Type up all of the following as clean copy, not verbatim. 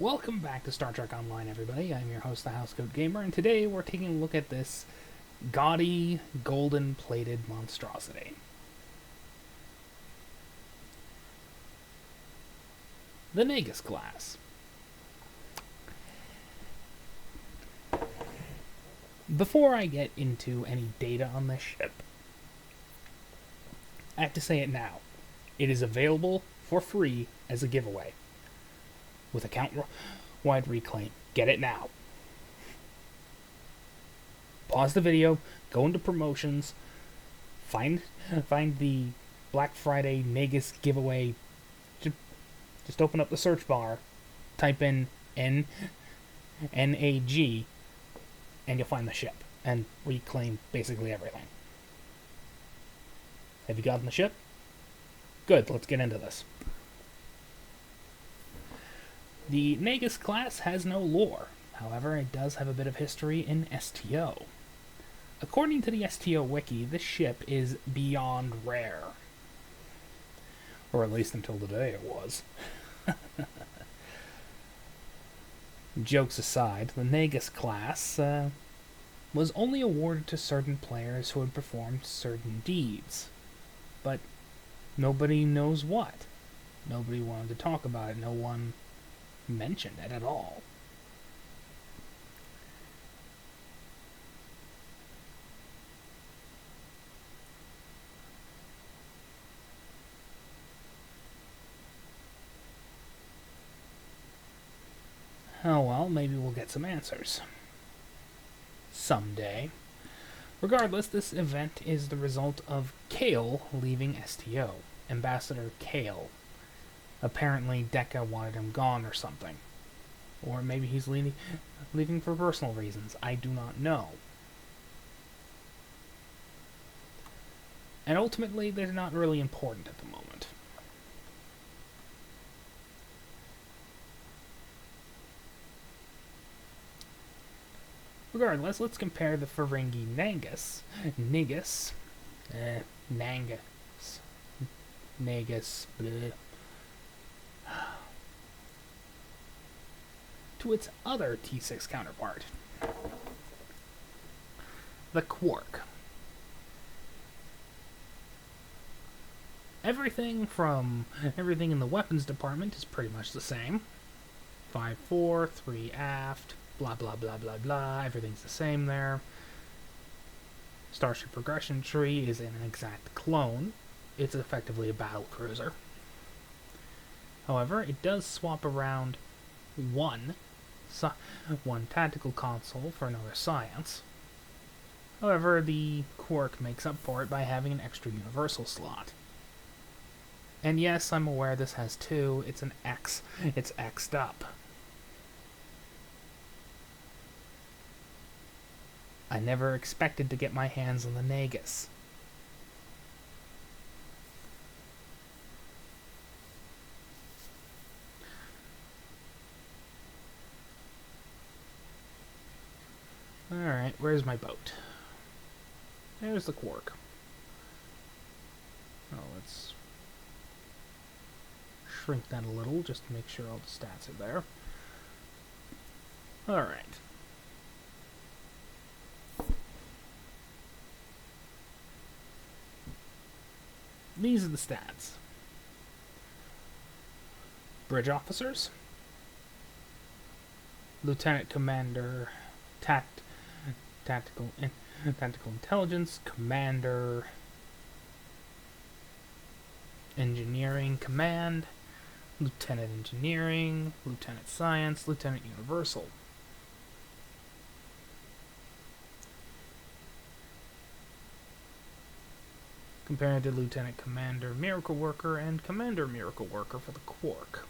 Welcome back to Star Trek Online, everybody. I'm your host, the Housecoat Gamer, and today we're taking a look at this gaudy, golden-plated monstrosity. The Nagus-Class. Before I get into any data on this ship, I have to say it now. It is available for free as a giveaway with account-wide reclaim. Get it now. Pause the video, go into promotions, find the Black Friday Nagus giveaway. Just open up the search bar, type in NAG, and you'll find the ship and reclaim basically everything. Have you gotten the ship? Good, let's get into this. The Nagus-Class has no lore. However, it does have a bit of history in STO. According to the STO wiki, this ship is beyond rare. Or at least until today it was. Jokes aside, the Nagus-Class was only awarded to certain players who had performed certain deeds. But nobody knows what. Nobody wanted to talk about it. No one mentioned it at all. Oh well, maybe we'll get some answers. Someday. Regardless, this event is the result of Kale leaving STO. Ambassador Kale. Apparently Decca wanted him gone or something. Or maybe he's leaving for personal reasons. I do not know. And ultimately, they're not really important at the moment. Regardless, let's compare the Ferengi Nagus, bleh, to its other T6 counterpart, the Quark. Everything in the weapons department is pretty much the same. 5-4, 3 aft, blah blah blah blah blah, everything's the same there. Starship progression tree is an exact clone. It's effectively a battle cruiser. However, it does swap around one tactical console for another science. However, the Quark makes up for it by having an extra universal slot. And yes, I'm aware this has two. It's an X. It's X'd up. I never expected to get my hands on the Nagus. Alright, where's my boat? There's the Quark. Oh, let's shrink that a little just to make sure all the stats are there. Alright. These are the stats. Bridge officers. Lieutenant Commander, Tactical Intelligence, Commander, Engineering Command, Lieutenant Engineering, Lieutenant Science, Lieutenant Universal. Compared to Lieutenant Commander Miracle Worker and Commander Miracle Worker for the Quark.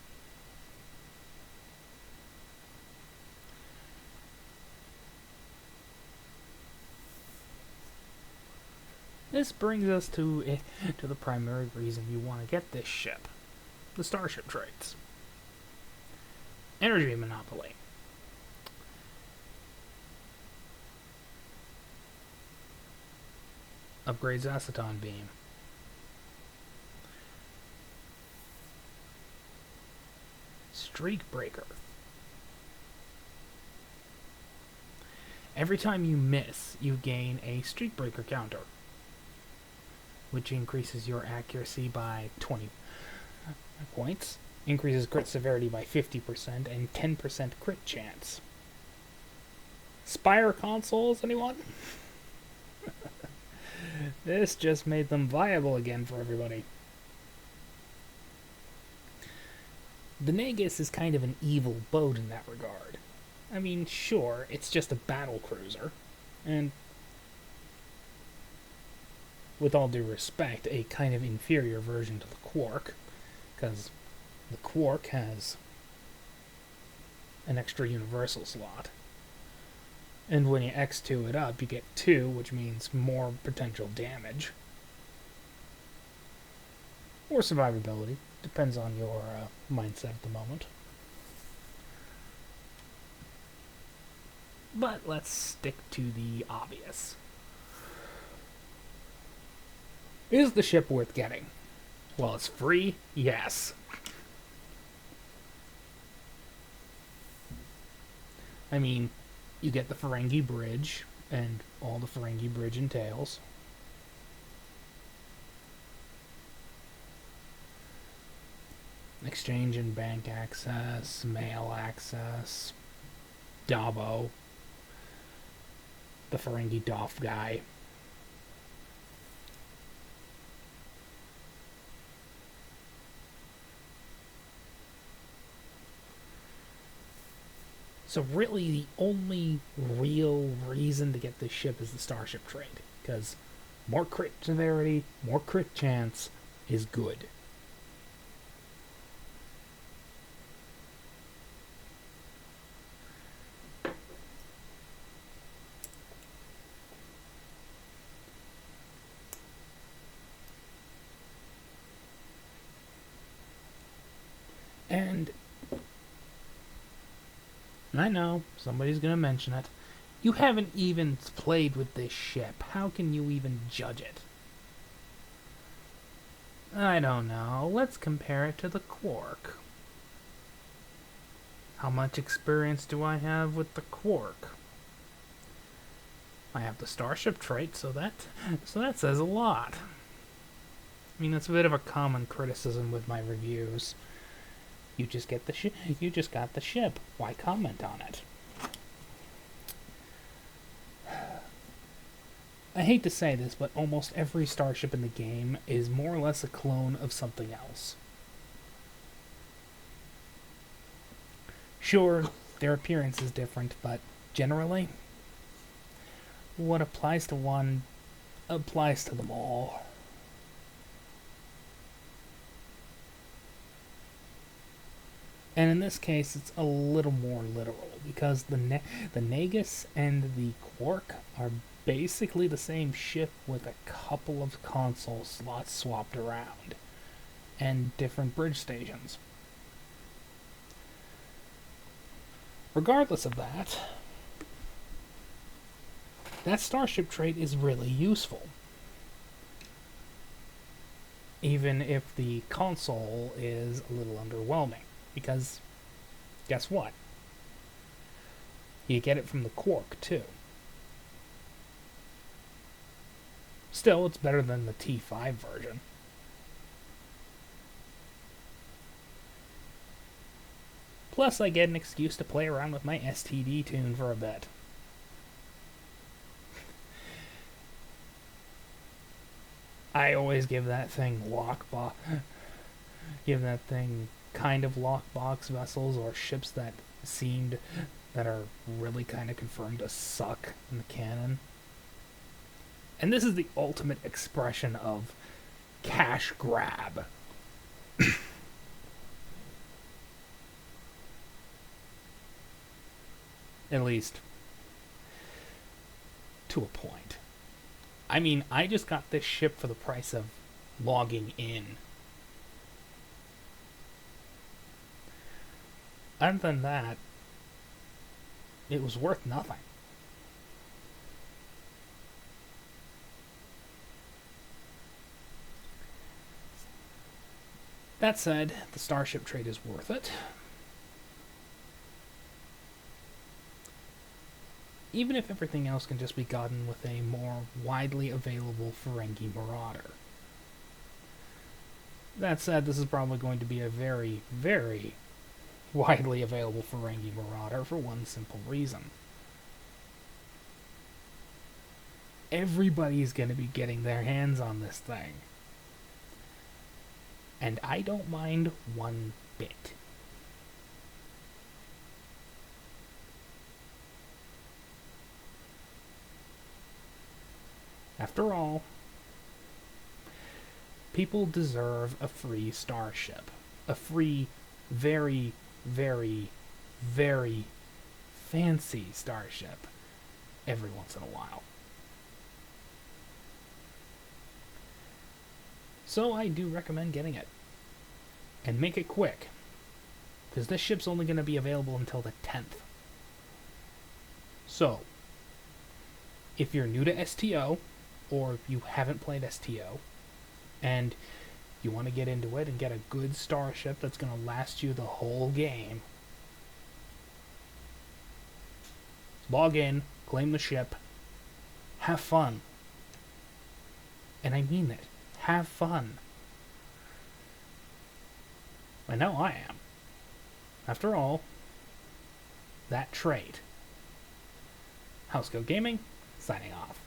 This brings us to the primary reason you want to get this ship. The Starship traits. Energy monopoly. Upgrades Aceton Beam. Streak Breaker. Every time you miss, you gain a Streak Breaker counter, which increases your accuracy by 20 points, increases crit severity by 50%, and 10% crit chance. Spire consoles, anyone? This just made them viable again for everybody. The Nagus is kind of an evil boat in that regard. I mean, sure, it's just a battle cruiser, and with all due respect, a kind of inferior version to the Quark, because the Quark has an extra universal slot. And when you X2 it up, you get 2, which means more potential damage. Or survivability. Depends on your mindset at the moment. But let's stick to the obvious. Is the ship worth getting? Well, it's free, yes. I mean, you get the Ferengi Bridge, and all the Ferengi Bridge entails. Exchange and bank access, mail access, Dabo, the Ferengi Doff guy. So really, the only real reason to get this ship is the Starship trait, because more crit severity, more crit chance is good. And I know, somebody's going to mention it. You haven't even played with this ship. How can you even judge it? I don't know. Let's compare it to the Quark. How much experience do I have with the Quark? I have the Starship trait, so that says a lot. I mean, that's a bit of a common criticism with my reviews. You just get the ship. You just got the ship. Why comment on it? I hate to say this, but almost every starship in the game is more or less a clone of something else. Sure, their appearance is different, but generally, what applies to one applies to them all. And in this case, it's a little more literal, because the Nagus and the Quark are basically the same ship with a couple of console slots swapped around, and different bridge stations. Regardless of that, that Starship trait is really useful. Even if the console is a little underwhelming. Because, guess what? You get it from the Quark, too. Still, it's better than the T5 version. Plus, I get an excuse to play around with my STD tune for a bit. I always give that thing kind of lockbox vessels or ships that are really kind of confirmed to suck in the canon. And this is the ultimate expression of cash grab. At least to a point. I mean, I just got this ship for the price of logging in. Other than that, it was worth nothing. That said, the Starship trade is worth it. even if everything else can just be gotten with a more widely available Ferengi Marauder. That said, this is probably going to be a very, very widely available Ferengi Marauder for one simple reason. Everybody's going to be getting their hands on this thing. And I don't mind one bit. After all, people deserve a free starship. A free, very, very, very fancy starship every once in a while. So I do recommend getting it. And make it quick, because this ship's only going to be available until the 10th. So, if you're new to STO, or you haven't played STO, and you want to get into it and get a good starship that's going to last you the whole game, log in, claim the ship, have fun. And I mean it. Have fun. I know I am. After all, that trait. Housecoat Gaming, signing off.